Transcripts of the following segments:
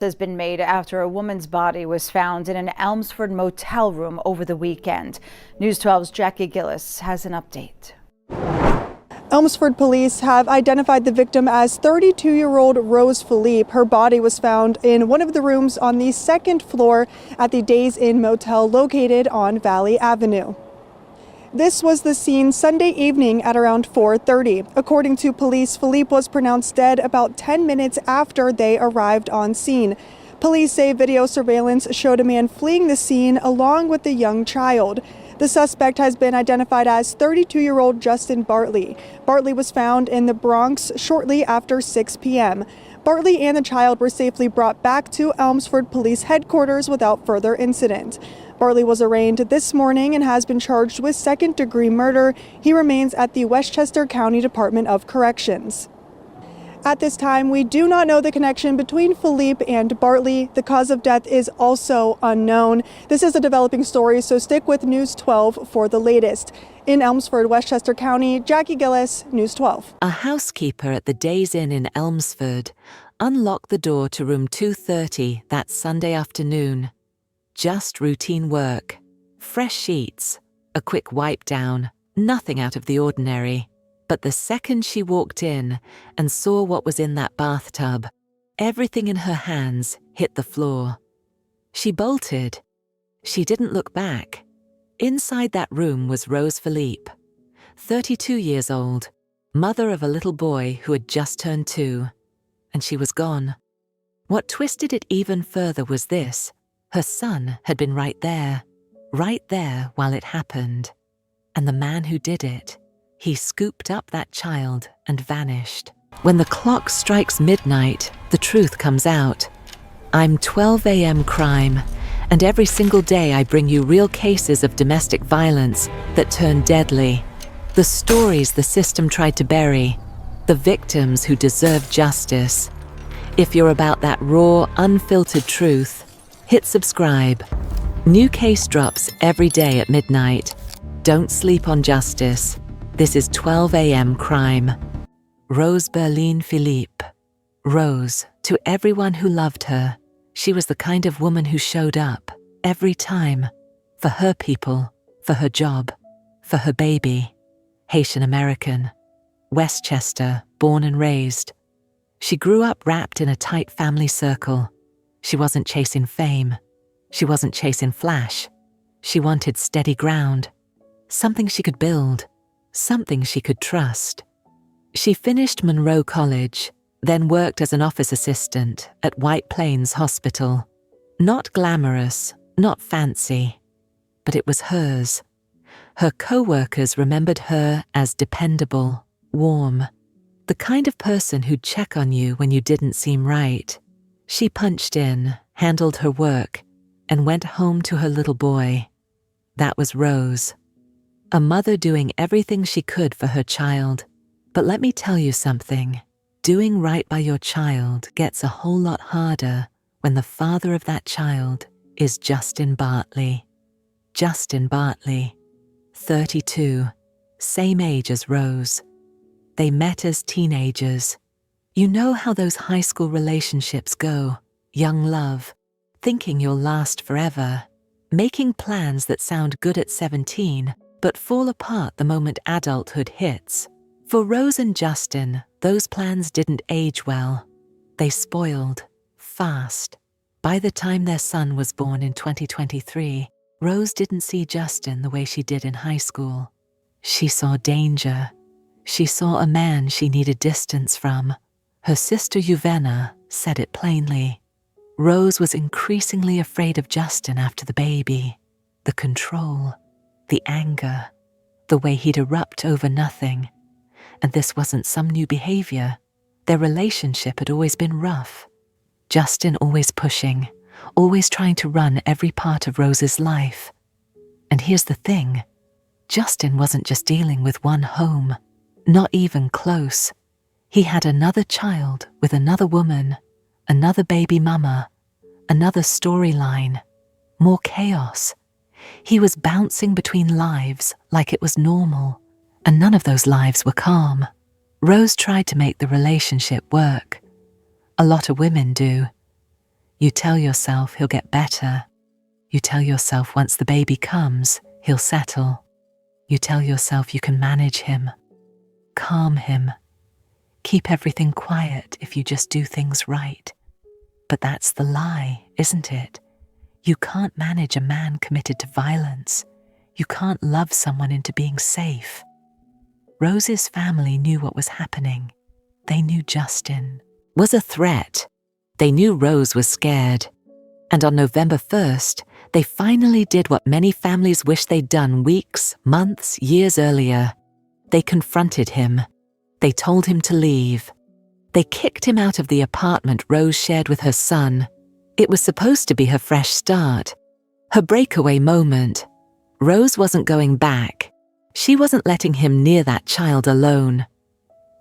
Has been made after a woman's body was found in an Elmsford motel room over the weekend. News 12's Jackie Gillis has an update. Elmsford police have identified the victim as 32-year-old Rose Philippe. Her body was found in one of the rooms on the second floor at the Days Inn Motel located on Valley Avenue. This was the scene Sunday evening at around 4:30. According to police, Philippe was pronounced dead about 10 minutes after they arrived on scene. Police say video surveillance showed a man fleeing the scene along with a young child. The suspect has been identified as 32-year-old Justin Bartley. Bartley was found in the Bronx shortly after 6 p.m. Bartley and the child were safely brought back to Elmsford Police Headquarters without further incident. Bartley was arraigned this morning and has been charged with second-degree murder. He remains at the Westchester County Department of Corrections. At this time, we do not know the connection between Philippe and Bartley. The cause of death is also unknown. This is a developing story, so stick with News 12 for the latest. In Elmsford, Westchester County, Jackie Gillis, News 12. A housekeeper at the Days Inn in Elmsford unlocked the door to room 230 that Sunday afternoon. Just routine work, fresh sheets, a quick wipe down, nothing out of the ordinary. But the second she walked in and saw what was in that bathtub, everything in her hands hit the floor. She bolted. She didn't look back. Inside that room was Rose Philippe, 32 years old, mother of a little boy who had just turned 2, and she was gone. What twisted it even further was this: her son had been right there while it happened. And the man who did it, he scooped up that child and vanished. When the clock strikes midnight, the truth comes out. I'm 12 a.m. crime, and every single day I bring you real cases of domestic violence that turn deadly. The stories the system tried to bury, the victims who deserve justice. If you're about that raw, unfiltered truth, hit subscribe. New case drops every day at midnight. Don't sleep on justice. This is 12 a.m. crime. Rose Philippe. Rose, to everyone who loved her, she was the kind of woman who showed up every time for her people, for her job, for her baby. Haitian-American. Westchester, born and raised. She grew up wrapped in a tight family circle. She wasn't chasing fame. She wasn't chasing flash. She wanted steady ground, something she could build, something she could trust. She finished Monroe College, then worked as an office assistant at White Plains Hospital. Not glamorous, not fancy, but it was hers. Her co-workers remembered her as dependable, warm, the kind of person who'd check on you when you didn't seem right. She punched in, handled her work, and went home to her little boy. That was Rose. A mother doing everything she could for her child. But let me tell you something. Doing right by your child gets a whole lot harder when the father of that child is Justin Bartley. Justin Bartley, 32, same age as Rose. They met as teenagers. You know how those high school relationships go, young love, thinking you'll last forever, making plans that sound good at 17, but fall apart the moment adulthood hits. For Rose and Justin, those plans didn't age well. They spoiled, fast. By the time their son was born in 2023, Rose didn't see Justin the way she did in high school. She saw danger. She saw a man she needed distance from. Her sister Yuvena said it plainly. Rose was increasingly afraid of Justin after the baby. The control, the anger, the way he'd erupt over nothing. And this wasn't some new behavior. Their relationship had always been rough. Justin always pushing, always trying to run every part of Rose's life. And here's the thing. Justin wasn't just dealing with one home, not even close. He had another child with another woman, another baby mama, another storyline, more chaos. He was bouncing between lives like it was normal, and none of those lives were calm. Rose tried to make the relationship work. A lot of women do. You tell yourself he'll get better. You tell yourself once the baby comes, he'll settle. You tell yourself you can manage him, calm him, keep everything quiet if you just do things right. But that's the lie, isn't it? You can't manage a man committed to violence. You can't love someone into being safe. Rose's family knew what was happening. They knew Justin was a threat. They knew Rose was scared. And on November 1st, they finally did what many families wish they'd done weeks, months, years earlier. They confronted him. They told him to leave. They kicked him out of the apartment Rose shared with her son. It was supposed to be her fresh start, her breakaway moment. Rose wasn't going back. She wasn't letting him near that child alone.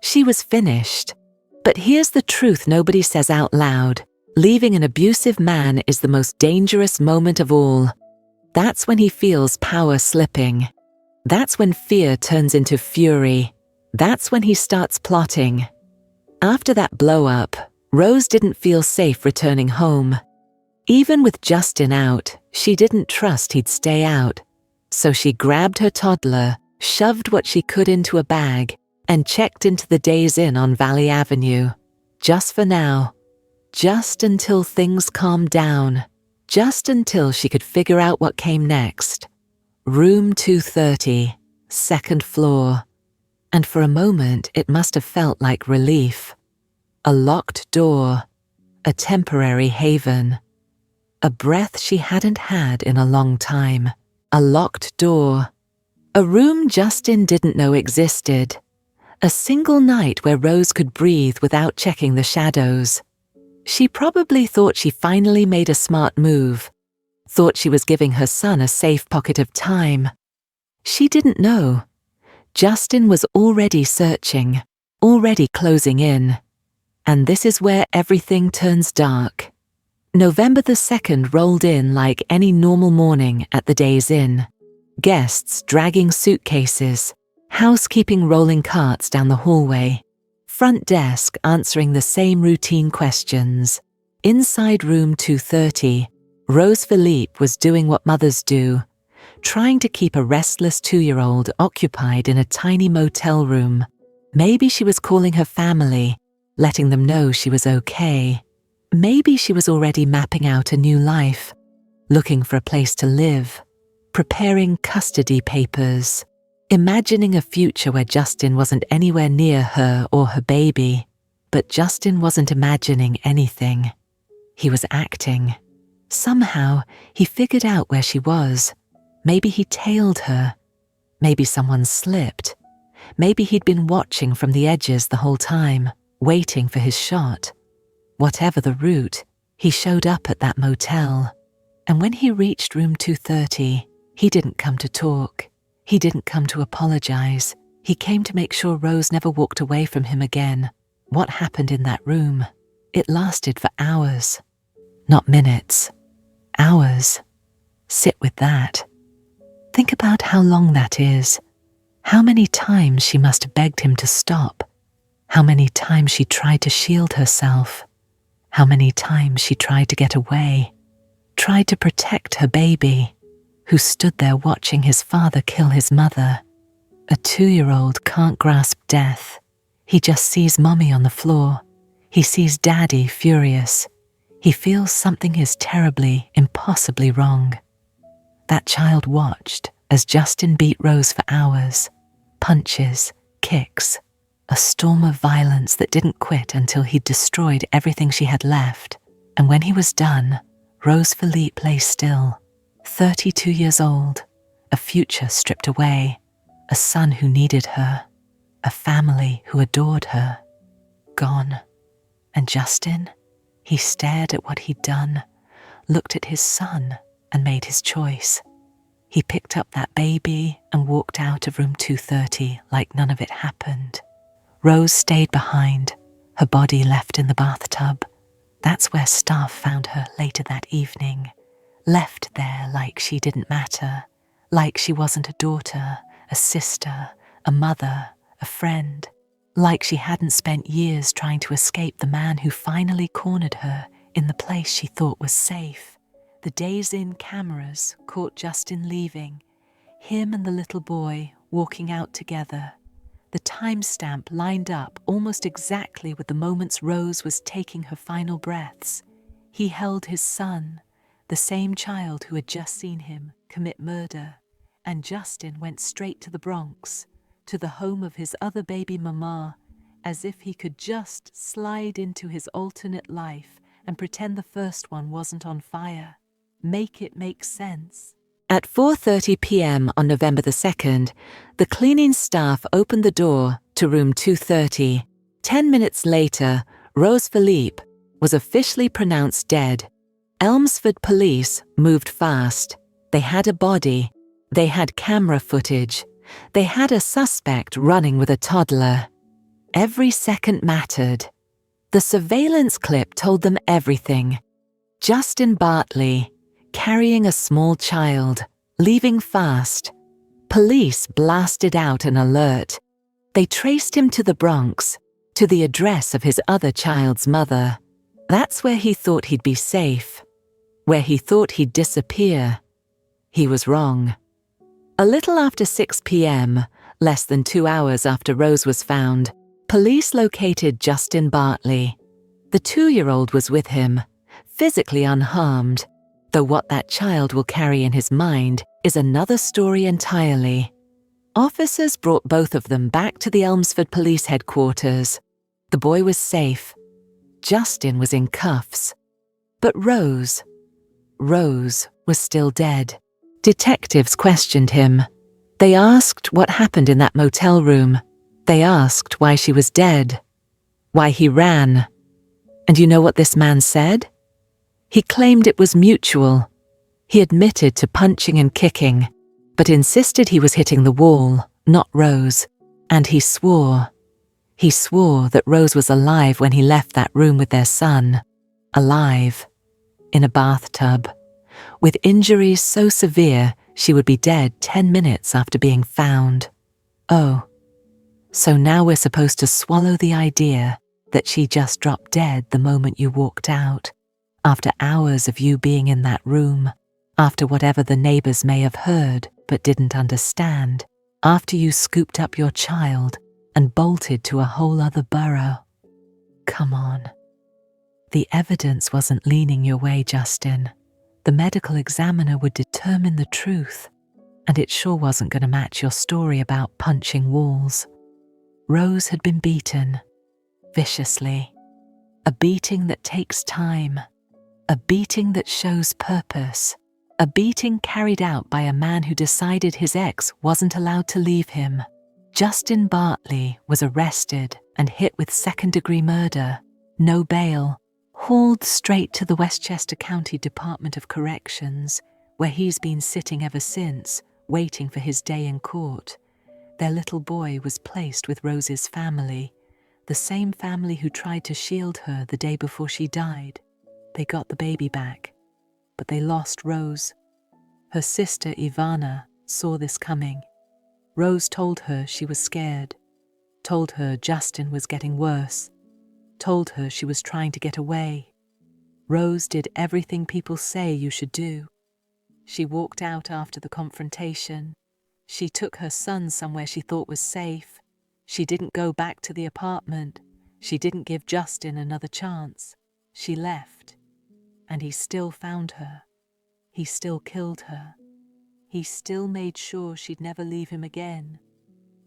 She was finished. But here's the truth nobody says out loud. Leaving an abusive man is the most dangerous moment of all. That's when he feels power slipping. That's when fear turns into fury. That's when he starts plotting. After that blow-up, Rose didn't feel safe returning home. Even with Justin out, she didn't trust he'd stay out. So she grabbed her toddler, shoved what she could into a bag, and checked into the Days Inn on Valley Avenue. Just for now. Just until things calmed down. Just until she could figure out what came next. Room 230, second floor. And for a moment, it must have felt like relief. A locked door. A temporary haven. A breath she hadn't had in a long time. A locked door. A room Justin didn't know existed. A single night where Rose could breathe without checking the shadows. She probably thought she finally made a smart move. Thought she was giving her son a safe pocket of time. She didn't know. Justin was already searching, already closing in. And this is where everything turns dark. November the 2nd rolled in like any normal morning at the Days Inn. Guests dragging suitcases, housekeeping rolling carts down the hallway, front desk answering the same routine questions. Inside room 230, Rose Philippe was doing what mothers do, trying to keep a restless 2-year-old occupied in a tiny motel room. Maybe she was calling her family, letting them know she was okay. Maybe she was already mapping out a new life, looking for a place to live, preparing custody papers, imagining a future where Justin wasn't anywhere near her or her baby. But Justin wasn't imagining anything. He was acting. Somehow, he figured out where she was. Maybe he tailed her. Maybe someone slipped. Maybe he'd been watching from the edges the whole time, waiting for his shot. Whatever the route, he showed up at that motel. And when he reached room 230, he didn't come to talk. He didn't come to apologize. He came to make sure Rose never walked away from him again. What happened in that room? It lasted for hours. Not minutes. Hours. Sit with that. Think about how long that is. How many times she must have begged him to stop. How many times she tried to shield herself. How many times she tried to get away. Tried to protect her baby, who stood there watching his father kill his mother. A 2-year-old can't grasp death. He just sees mommy on the floor. He sees daddy furious. He feels something is terribly, impossibly wrong. That child watched as Justin beat Rose for hours. Punches, kicks, a storm of violence that didn't quit until he'd destroyed everything she had left. And when he was done, Rose Philippe lay still, 32 years old, a future stripped away, a son who needed her, a family who adored her, gone. And Justin? He stared at what he'd done, looked at his son and made his choice. He picked up that baby and walked out of room 230 like none of it happened. Rose stayed behind, her body left in the bathtub. That's where staff found her later that evening, left there like she didn't matter, like she wasn't a daughter, a sister, a mother, a friend, like she hadn't spent years trying to escape the man who finally cornered her in the place she thought was safe. The Days Inn cameras caught Justin leaving, him and the little boy walking out together. The timestamp lined up almost exactly with the moments Rose was taking her final breaths. He held his son, the same child who had just seen him commit murder, and Justin went straight to the Bronx, to the home of his other baby mama, as if he could just slide into his alternate life and pretend the first one wasn't on fire. Make it make sense. At 4:30 p.m. on November the 2nd, the cleaning staff opened the door to room 230. 10 minutes later, Rose Philippe was officially pronounced dead. Elmsford police moved fast. They had a body. They had camera footage. They had a suspect running with a toddler. Every second mattered. The surveillance clip told them everything. Justin Bartley, carrying a small child, leaving fast. Police blasted out an alert. They traced him to the Bronx, to the address of his other child's mother. That's where he thought he'd be safe, where he thought he'd disappear. He was wrong. A little after 6 p.m., less than 2 hours after Rose was found, police located Justin Bartley. The 2-year-old was with him, physically unharmed, though what that child will carry in his mind is another story entirely. Officers brought both of them back to the Elmsford police headquarters. The boy was safe. Justin was in cuffs. But Rose was still dead. Detectives questioned him. They asked what happened in that motel room. They asked why she was dead, why he ran. And you know what this man said? He claimed it was mutual. He admitted to punching and kicking, but insisted he was hitting the wall, not Rose. And he swore that Rose was alive when he left that room with their son. Alive. In a bathtub. With injuries so severe she would be dead 10 minutes after being found. Oh, so now we're supposed to swallow the idea that she just dropped dead the moment you walked out, after hours of you being in that room, after whatever the neighbors may have heard but didn't understand, after you scooped up your child and bolted to a whole other borough. Come on. The evidence wasn't leaning your way, Justin. The medical examiner would determine the truth, and it sure wasn't going to match your story about punching walls. Rose had been beaten, viciously. A beating that takes time. A beating that shows purpose. A beating carried out by a man who decided his ex wasn't allowed to leave him. Justin Bartley was arrested and hit with second-degree murder. No bail. Hauled straight to the Westchester County Department of Corrections, where he's been sitting ever since, waiting for his day in court. Their little boy was placed with Rose's family, the same family who tried to shield her the day before she died. They got the baby back, but they lost Rose. Her sister Ivana saw this coming. Rose told her she was scared, told her Justin was getting worse, told her she was trying to get away. Rose did everything people say you should do. She walked out after the confrontation. She took her son somewhere she thought was safe. She didn't go back to the apartment. She didn't give Justin another chance. She left. And he still found her. He still killed her. He still made sure she'd never leave him again.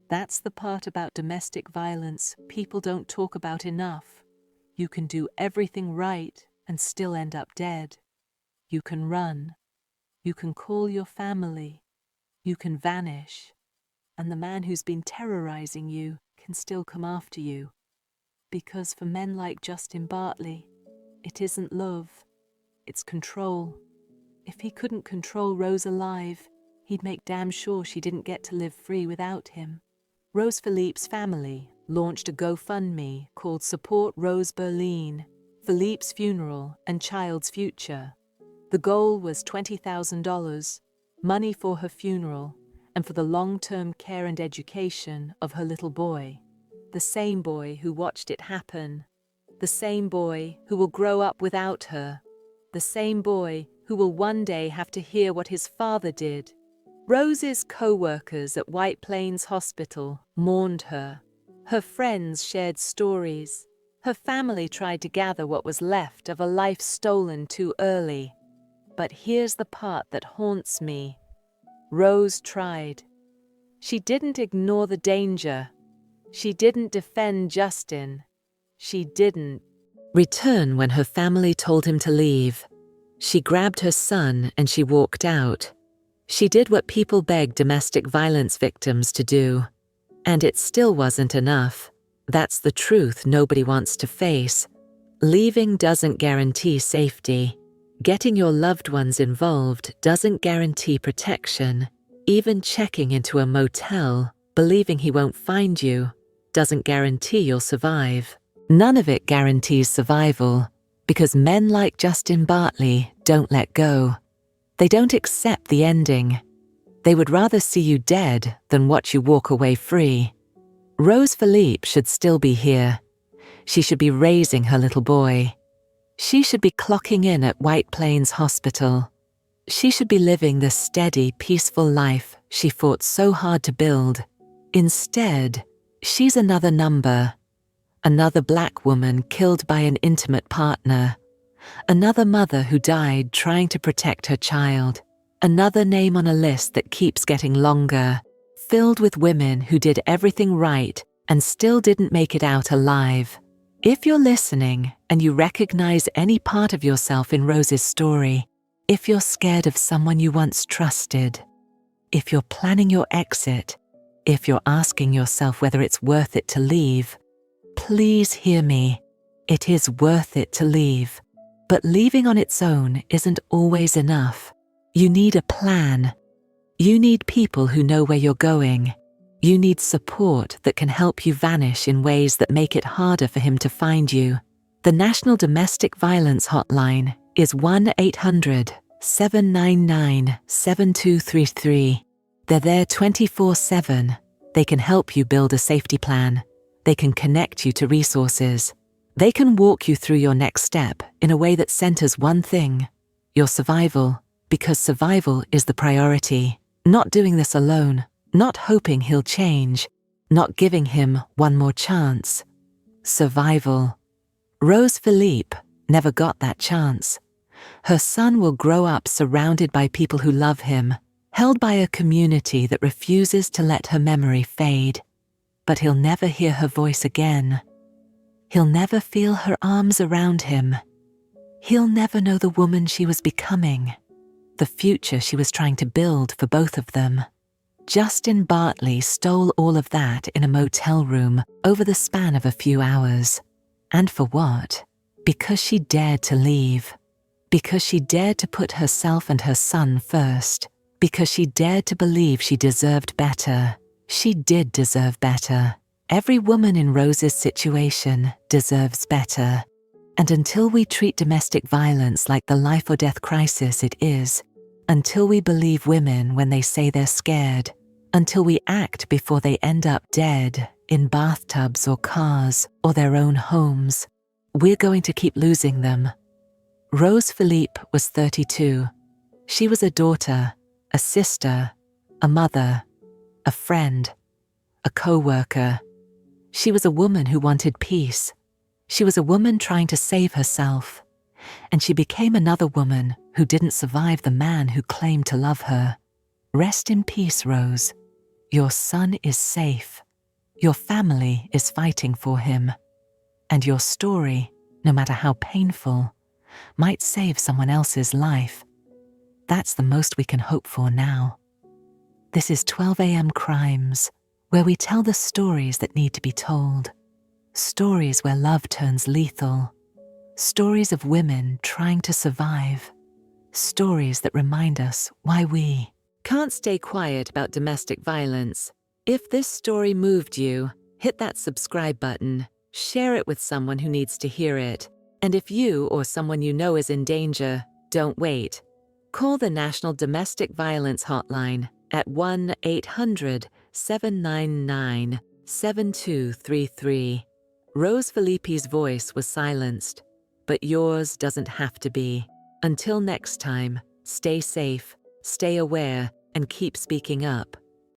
That's the part about domestic violence people don't talk about enough. You can do everything right and still end up dead. You can run. You can call your family. You can vanish. And the man who's been terrorizing you can still come after you. Because for men like Justin Bartley, it isn't love. It's control. If he couldn't control Rose alive, he'd make damn sure she didn't get to live free without him. Rose Philippe's family launched a GoFundMe called Support Rose Berlin, Philippe's funeral and child's future. The goal was $20,000, money for her funeral and for the long-term care and education of her little boy, the same boy who watched it happen, the same boy who will grow up without her, the same boy who will one day have to hear what his father did. Rose's co-workers at White Plains Hospital mourned her. Her friends shared stories. Her family tried to gather what was left of a life stolen too early. But here's the part that haunts me. Rose tried. She didn't ignore the danger. She didn't defend Justin. She didn't return when her family told him to leave. She grabbed her son and she walked out. She did what people beg domestic violence victims to do. And it still wasn't enough. That's the truth nobody wants to face. Leaving doesn't guarantee safety. Getting your loved ones involved doesn't guarantee protection. Even checking into a motel, believing he won't find you, doesn't guarantee you'll survive. None of it guarantees survival, because men like Justin Bartley don't let go. They don't accept the ending. They would rather see you dead than watch you walk away free. Rose Philippe should still be here. She should be raising her little boy. She should be clocking in at White Plains Hospital. She should be living the steady, peaceful life she fought so hard to build. Instead, she's another number. Another black woman killed by an intimate partner. Another mother who died trying to protect her child. Another name on a list that keeps getting longer, filled with women who did everything right and still didn't make it out alive. If you're listening and you recognize any part of yourself in Rose's story, if you're scared of someone you once trusted, if you're planning your exit, if you're asking yourself whether it's worth it to leave, please hear me. It is worth it to leave. But leaving on its own isn't always enough. You need a plan. You need people who know where you're going. You need support that can help you vanish in ways that make it harder for him to find you. The National Domestic Violence Hotline is 1-800-799-7233. They're there 24/7. They can help you build a safety plan. They can connect you to resources. They can walk you through your next step in a way that centers one thing, your survival, because survival is the priority. Not doing this alone, not hoping he'll change, not giving him one more chance. Survival. Rose Philippe never got that chance. Her son will grow up surrounded by people who love him, held by a community that refuses to let her memory fade. But he'll never hear her voice again. He'll never feel her arms around him. He'll never know the woman she was becoming, the future she was trying to build for both of them. Justin Bartley stole all of that in a motel room over the span of a few hours. And for what? Because she dared to leave. Because she dared to put herself and her son first. Because she dared to believe she deserved better. She did deserve better. Every woman in Rose's situation deserves better. And until we treat domestic violence like the life or death crisis it is, until we believe women when they say they're scared, until we act before they end up dead in bathtubs or cars or their own homes, we're going to keep losing them. Rose Philippe was 32. She was a daughter, a sister, a mother, a friend, a co-worker. She was a woman who wanted peace. She was a woman trying to save herself. And she became another woman who didn't survive the man who claimed to love her. Rest in peace, Rose. Your son is safe. Your family is fighting for him. And your story, no matter how painful, might save someone else's life. That's the most we can hope for now. This is 12 a.m. Crimes, where we tell the stories that need to be told. Stories where love turns lethal. Stories of women trying to survive. Stories that remind us why we can't stay quiet about domestic violence. If this story moved you, hit that subscribe button, share it with someone who needs to hear it. And if you or someone you know is in danger, don't wait. Call the National Domestic Violence Hotline at 1-800-799-7233. Rose Philippe's voice was silenced, but yours doesn't have to be. Until next time, stay safe, stay aware, and keep speaking up.